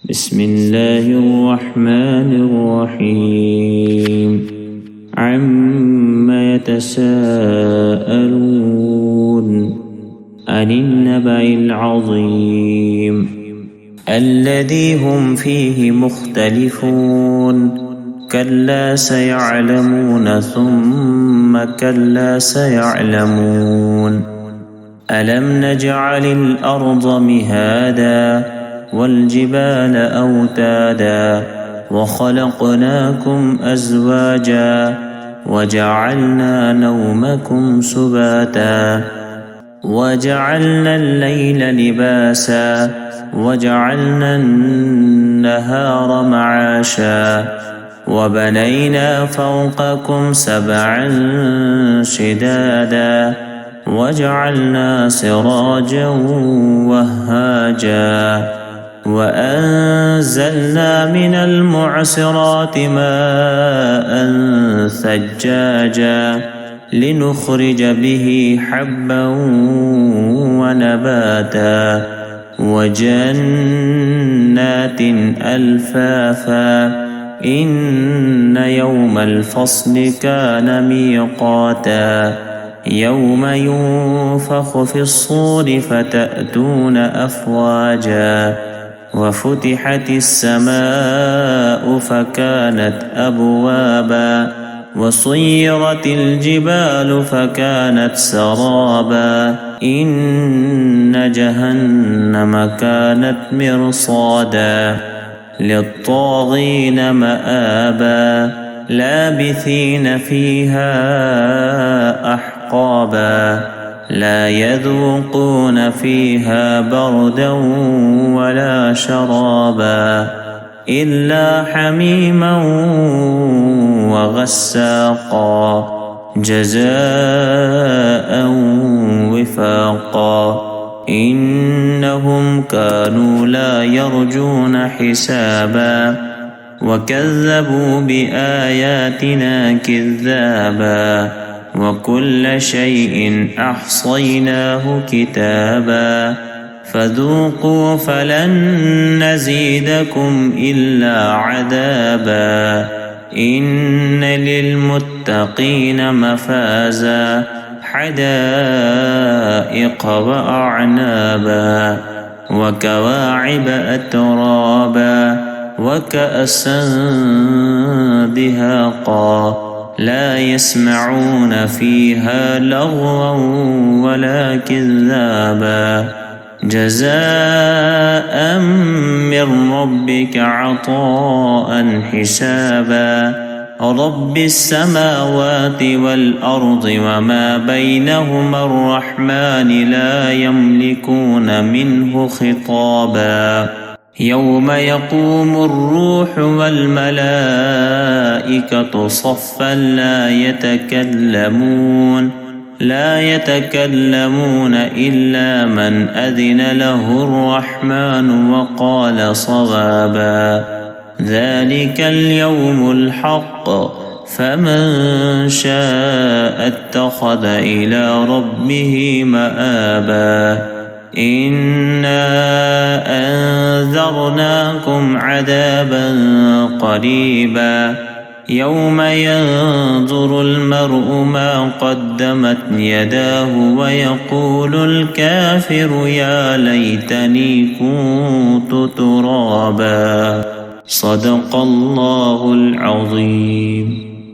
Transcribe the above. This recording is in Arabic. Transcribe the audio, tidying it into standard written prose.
بسم الله الرحمن الرحيم عما يتساءلون عن النبأ العظيم الذي هم فيه مختلفون كلا سيعلمون ثم كلا سيعلمون ألم نجعل الأرض مهادا والجبال أوتادا وخلقناكم أزواجا وجعلنا نومكم سباتا وجعلنا الليل لباسا وجعلنا النهار معاشا وبنينا فوقكم سبعا شدادا وجعلنا سراجا وهاجا وأنزلنا من المعصرات ماء ثجاجا لنخرج به حبا ونباتا وجنات ألفافا إن يوم الفصل كان ميقاتا يوم ينفخ في الصور فتأتون أفواجا وفتحت السماء فكانت أبوابا وصيرت الجبال فكانت سرابا إن جهنم كانت مرصادا للطاغين مآبا لابثين فيها أحقابا لا يذوقون فيها بردا ولا شرابا إلا حميما وغساقا جزاء وفاقا إنهم كانوا لا يرجون حسابا وكذبوا بآياتنا كذابا وكل شيء أحصيناه كتابا فذوقوا فلن نزيدكم إلا عذابا إن للمتقين مفازا حدائق وأعنابا وكواعب أترابا وكأسا دهاقا لا يسمعون فيها لغوا ولا كذابا جزاء من ربك عطاء حسابا رب السماوات والأرض وما بينهما الرحمن لا يملكون منه خطابا يوم يقوم الروح والملائكة صفا لا يتكلمون إلا من أذن له الرحمن وقال صوابا ذلك اليوم الحق فمن شاء اتخذ إلى ربه مآبا إنا أنذرناكم عذابا قريبا يوم ينظر المرء ما قدمت يداه ويقول الكافر يا ليتني كنت ترابا صدق الله العظيم.